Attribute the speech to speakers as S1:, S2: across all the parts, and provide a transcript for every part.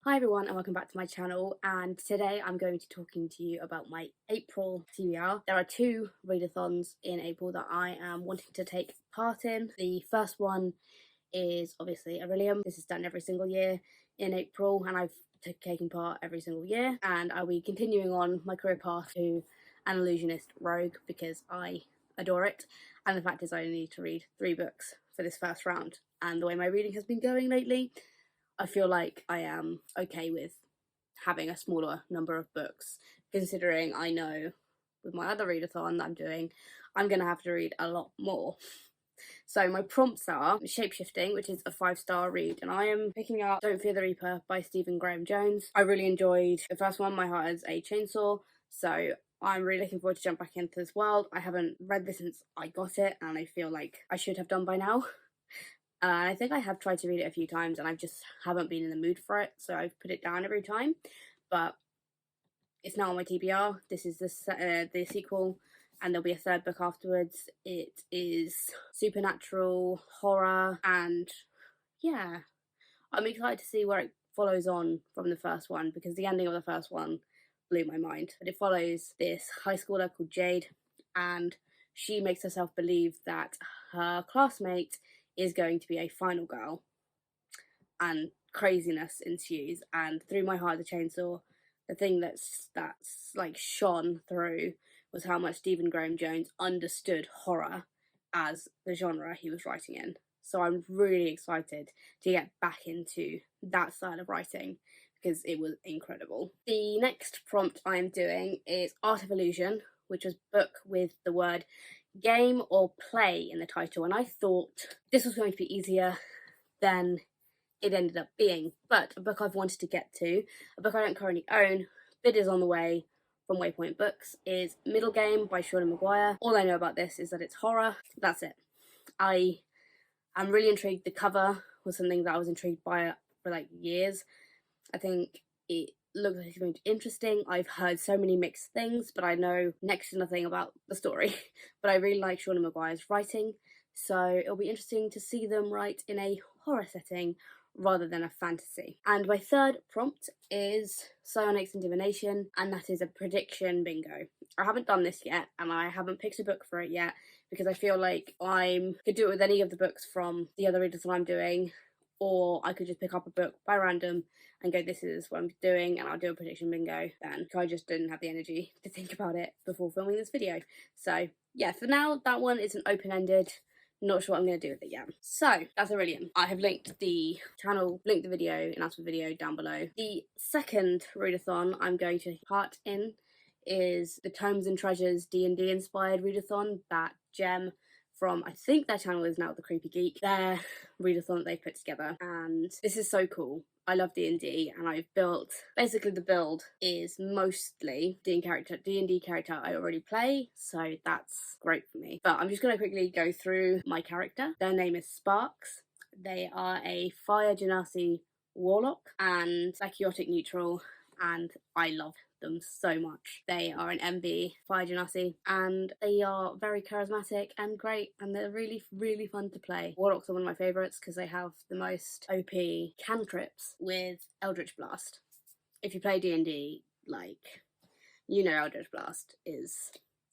S1: Hi everyone and welcome back to my channel, and today I'm going to be talking to you about my April TBR. There are two readathons in April that I am wanting to take part in. The first one is obviously Orillium. This is done every single year in April and I've taken part every single year, and I'll be continuing on my career path to an illusionist rogue because I adore it. And the fact is I only need to read 3 books for this first round, and the way my reading has been going lately, I feel like I am okay with having a smaller number of books, considering I know with my other readathon that I'm doing, I'm going to have to read a lot more. So my prompts are Shapeshifting, which is a 5-star read, and I am picking up Don't Fear the Reaper by Stephen Graham Jones. I really enjoyed the first one, My Heart is a Chainsaw, so I'm really looking forward to jump back into this world. I haven't read this since I got it, and I feel like I should have done by now. I think I have tried to read it a few times and I just haven't been in the mood for it, so I've put it down every time. But it's now on my TBR. This is the sequel, and there'll be a 3rd book afterwards. It is supernatural, horror, and yeah, I'm excited to see where it follows on from the first one, because the ending of the first one blew my mind. But it follows this high schooler called Jade, and she makes herself believe that her classmate is going to be a final girl, and craziness ensues. And through My Heart the Chainsaw, the thing that's like shone through was how much Stephen Graham Jones understood horror as the genre he was writing in. So I'm really excited to get back into that style of writing because it was incredible. The next prompt I'm doing is Art of Illusion, which was a book with the word game or play in the title, and I thought this was going to be easier than it ended up being. But a book I've wanted to get to, a book I don't currently own, but is on the way from Waypoint Books, is Middle Game by Shauna Maguire. All I know about this is that it's horror. That's it. I am really intrigued. The cover was something that I was intrigued by for like years. I think it looks like it's going to be interesting. I've heard so many mixed things, but I know next to nothing about the story. But I really like Shauna Maguire's writing, so it'll be interesting to see them write in a horror setting rather than a fantasy. And my 3rd prompt is Psionics and Divination, and that is a prediction bingo. I haven't done this yet, and I haven't picked a book for it yet, because I feel like I could do it with any of the books from the other readers that I'm doing, or I could just pick up a book by random and go, this is what I'm doing, and I'll do a prediction bingo then. I just didn't have the energy to think about it before filming this video. So yeah, for now, that one is an open-ended. Not sure what I'm going to do with it yet. So that's Orillium. I have linked the channel, linked the video, announcement video down below. The second readathon I'm going to part in is the Tomes and Treasures D&D inspired readathon that Gem from, I think their channel is now The Creepy Geek, their readathon that they've put together, and this is so cool. I love D&D, and I've built, basically the build is mostly D&D character I already play, so that's great for me. But I'm just going to quickly go through my character. Their name is Sparks. They are a Fire Genasi warlock and psychotic neutral, and I love them so much. They are an MB Fire Genasi, and they are very charismatic and great, and they're really, really fun to play. Warlocks are one of my favourites because they have the most OP cantrips with Eldritch Blast. If you play D&D, like, you know Eldritch Blast is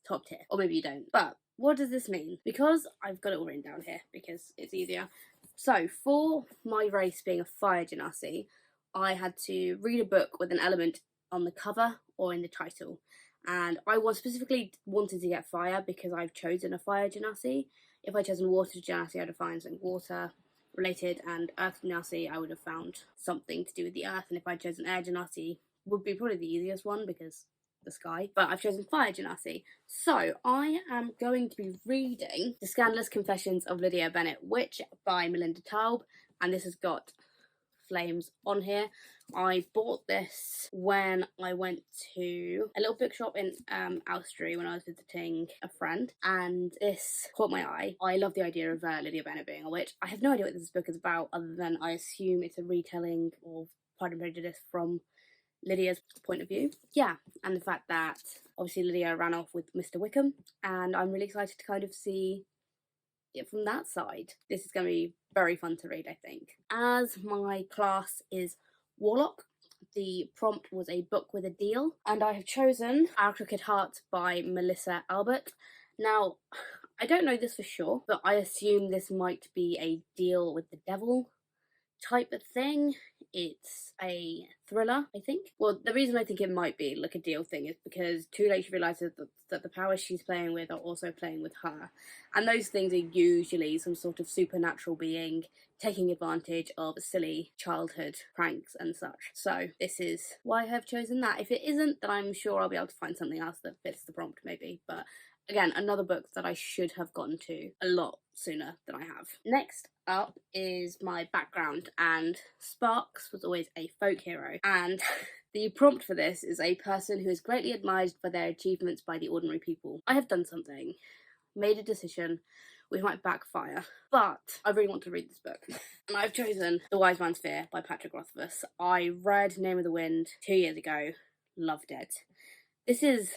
S1: top tier. Or maybe you don't. But what does this mean? Because I've got it all written down here because it's easier. So for my race being a Fire Genasi, I had to read a book with an element on the cover or in the title, and I specifically wanted to get fire because I've chosen a Fire Genasi. If I'd chosen Water Genasi, I'd have found something water related, and Earth Genasi I would have found something to do with the earth, and if I'd chosen Air Genasi, would be probably the easiest one because the sky, but I've chosen Fire Genasi. So I am going to be reading The Scandalous Confessions of Lydia Bennet Witch by Melinda Taub, and this has got flames on here. I bought this when I went to a little bookshop in Elstree when I was visiting a friend, and this caught my eye. I love the idea of Lydia Bennet being a witch. I have no idea what this book is about, other than I assume it's a retelling of Pride and Prejudice from Lydia's point of view. Yeah, and the fact that obviously Lydia ran off with Mr. Wickham, and I'm really excited to kind of see it from that side. This is going to be very fun to read, I think. As my class is Warlock, The prompt was a book with a deal, and I have chosen Our Crooked Heart by Melissa Albert. Now, I don't know this for sure, but I assume this might be a deal with the devil type of thing. It's a thriller, I think. Well, the reason I think it might be like a deal thing is because too late she realises that the powers she's playing with are also playing with her. And those things are usually some sort of supernatural being taking advantage of silly childhood pranks and such. So this is why I have chosen that. If it isn't, then I'm sure I'll be able to find something else that fits the prompt maybe. But again, another book that I should have gotten to a lot sooner than I have. Next up is my background, and Sparks was always a folk hero, and the prompt for this is a person who is greatly admired for their achievements by the ordinary people. I have done something, made a decision which might backfire, but I really want to read this book. And I've chosen The Wise Man's Fear by Patrick Rothfuss. I read Name of the Wind 2 years ago, loved it. This is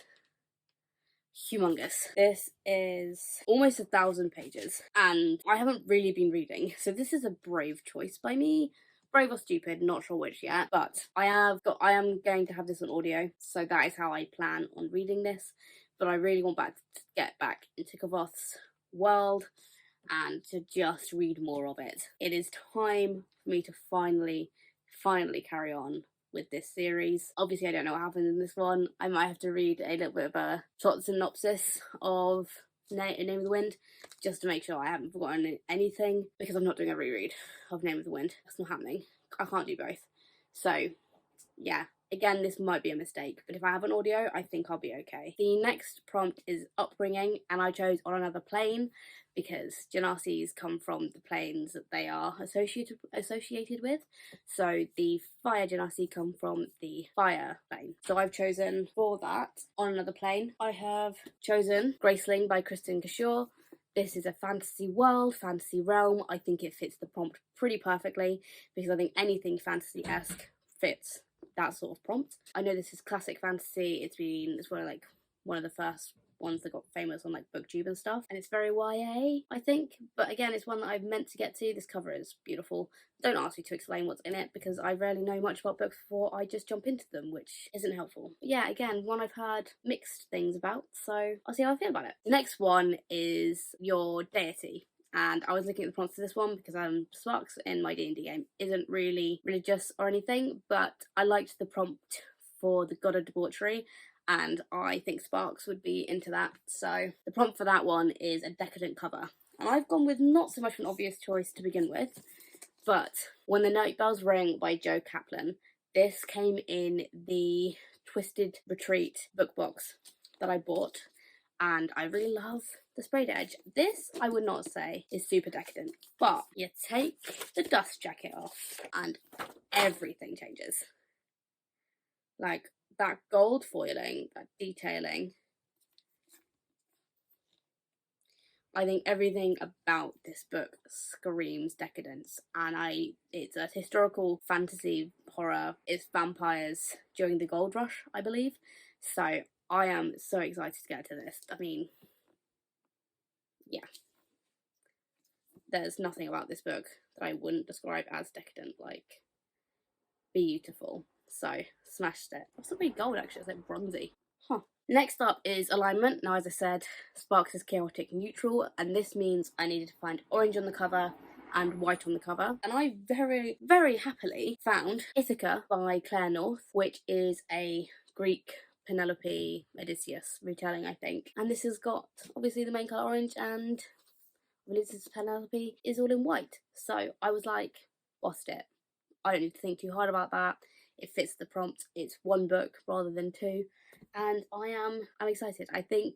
S1: humongous. This is almost 1,000 pages, and I haven't really been reading, so this is a brave choice by me. Brave or stupid, not sure which yet, but I am going to have this on audio, so that is how I plan on reading this. But I really want to get back into Kavoth's world and to just read more of it. It is time for me to finally carry on with this series. Obviously, I don't know what happens in this one. I might have to read a little bit of a plot synopsis of Name of the Wind just to make sure I haven't forgotten anything, because I'm not doing a reread of Name of the Wind. That's not happening. I can't do both. So, yeah. Again, this might be a mistake, but if I have an audio, I think I'll be okay. The next prompt is upbringing, and I chose On Another Plane because Genasis come from the planes that they are associated with. So the fire Genasi come from the fire plane. So I've chosen for that On Another Plane. I have chosen Graceling by Kristen Cashore. This is a fantasy world, fantasy realm. I think it fits the prompt pretty perfectly because I think anything fantasy-esque fits that sort of prompt. I know this is classic fantasy. It's one of the first ones that got famous on like BookTube and stuff, and it's very YA, I think. But again, it's one that I've meant to get to. This cover is beautiful. Don't ask me to explain what's in it because I rarely know much about books before I just jump into them, which isn't helpful. But yeah, again, one I've heard mixed things about, so I'll see how I feel about it. The next one is Your Deity. And I was looking at the prompts for this one because Sparks in my D&D game isn't really religious or anything, but I liked the prompt for the God of Debauchery, and I think Sparks would be into that. So the prompt for that one is a decadent cover. And I've gone with not so much an obvious choice to begin with, but When the Night Bells Ring by Joe Kaplan. This came in the Twisted Retreat book box that I bought, and I really love the sprayed edge. This, I would not say, is super decadent, but you take the dust jacket off and everything changes. Like, that gold foiling, that detailing. I think everything about this book screams decadence, and it's a historical fantasy horror. It's vampires during the gold rush, I believe. So I am so excited to get to this. I mean, yeah. There's nothing about this book that I wouldn't describe as decadent. Like, beautiful. So, smashed it. It's not really gold, actually. It's like bronzy. Huh. Next up is alignment. Now, as I said, Sparks is chaotic neutral, and this means I needed to find orange on the cover and white on the cover. And I very, very happily found Ithaca by Claire North, which is a Greek Penelope Odysseus retelling, I think. And this has got, obviously, the main colour orange, and Ulysses Penelope is all in white. So I was like, bossed it. I don't need to think too hard about that. It fits the prompt. It's one book rather than two. And I'm excited. I think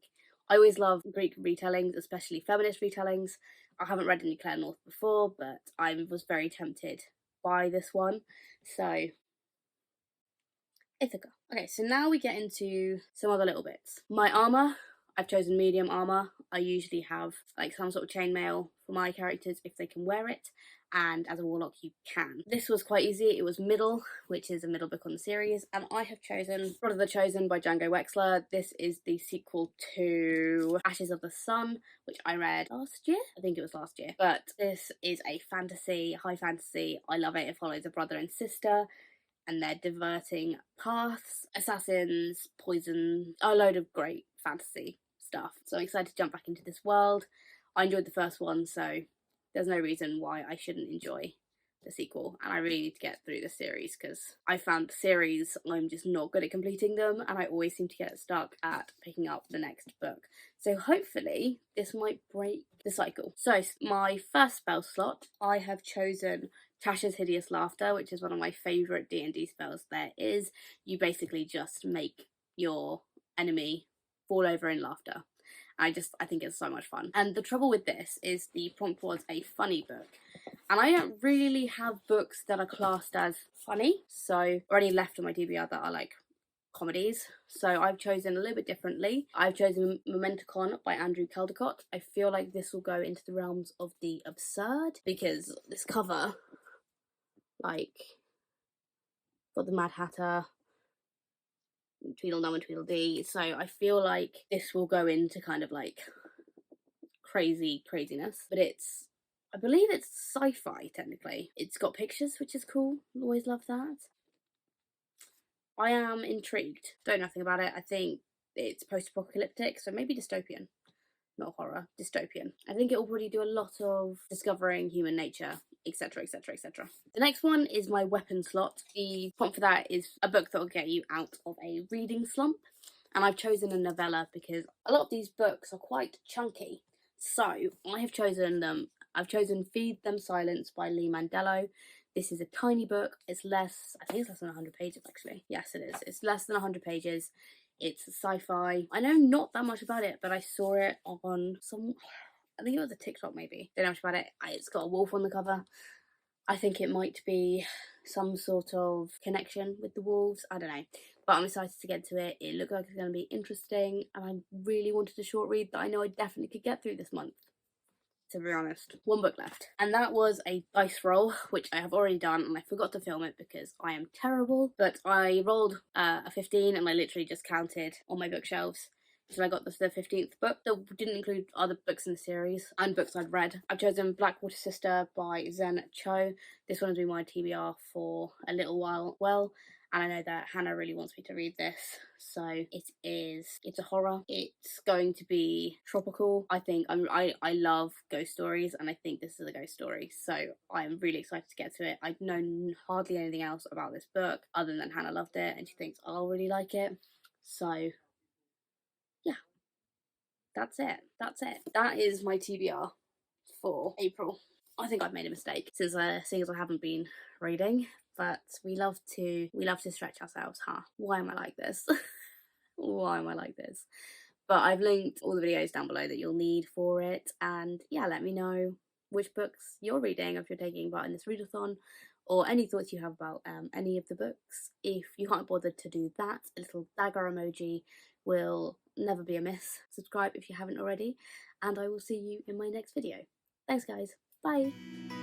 S1: I always love Greek retellings, especially feminist retellings. I haven't read any Claire North before, but I was very tempted by this one. So, Ithaca. Okay, so now we get into some other little bits. My armour, I've chosen medium armour. I usually have like some sort of chainmail for my characters if they can wear it, and as a warlock you can. This was quite easy. It was middle, which is a middle book on the series, and I have chosen Blood of the Chosen by Django Wexler. This is the sequel to Ashes of the Sun, which I read last year. I think it was last year. But this is a fantasy, high fantasy. I love it. It follows a brother and sister. and they're diverting paths, assassins, poison, a load of great fantasy stuff. So I'm excited to jump back into this world. I enjoyed the first one, so there's no reason why I shouldn't enjoy the sequel, and I really need to get through the series because I found the series I'm just not good at completing them, and I always seem to get stuck at picking up the next book. So hopefully this might break the cycle. So my first spell slot, I have chosen Tasha's Hideous Laughter, which is one of my favourite D&D spells there is. You basically just make your enemy fall over in laughter. I think it's so much fun. And the trouble with this is the prompt was a funny book. And I don't really have books that are classed as funny, so, or any left on my TBR that are like comedies. So I've chosen a little bit differently. I've chosen Momenticon by Andrew Caldecott. I feel like this will go into the realms of the absurd because this cover, like, got the Mad Hatter, Tweedledum and Tweedledee, so I feel like this will go into kind of like craziness, but I believe it's sci-fi technically. It's got pictures, which is cool. Always love that. I am intrigued. Don't know nothing about it. I think it's post-apocalyptic, so maybe dystopian. Not horror, dystopian. I think it will probably do a lot of discovering human nature, etc, etc, etc. The next one is my weapon slot. The prompt for that is a book that will get you out of a reading slump, and I've chosen a novella because a lot of these books are quite chunky. So I have chosen them. I've chosen Feed Them Silence by Lee Mandello. This is a tiny book. I think it's less than 100 pages actually. Yes, it is. It's less than 100 pages. It's sci-fi. I know not that much about it, but I saw it on I think it was a TikTok maybe. Don't know much about it. It's got a wolf on the cover. I think it might be some sort of connection with the wolves. I don't know. But I'm excited to get to it. It looks like it's going to be interesting, and I really wanted a short read that I know I definitely could get through this month, to be honest. One book left, and that was a dice roll, which I have already done, and I forgot to film it because I am terrible. But I rolled a 15, and I literally just counted on my bookshelves until I got the 15th book. That didn't include other books in the series and books I'd read. I've chosen Blackwater Sister by Zen Cho. This one has been my TBR for a little while. Well, and I know that Hannah really wants me to read this, so it's a horror. It's going to be tropical. I love ghost stories, and I think this is a ghost story, so I'm really excited to get to it. I know hardly anything else about this book other than Hannah loved it and she thinks I'll really like it, so yeah, that's it. That is my TBR for April. I think I've made a mistake since seeing as I haven't been reading, but we love to stretch ourselves, huh? Why am I like this? Why am I like this? But I've linked all the videos down below that you'll need for it, and yeah, let me know which books you're reading if you're taking part in this readathon, or any thoughts you have about any of the books. If you can't bother to do that, a little dagger emoji will never be amiss. Subscribe if you haven't already, and I will see you in my next video. Thanks guys, bye!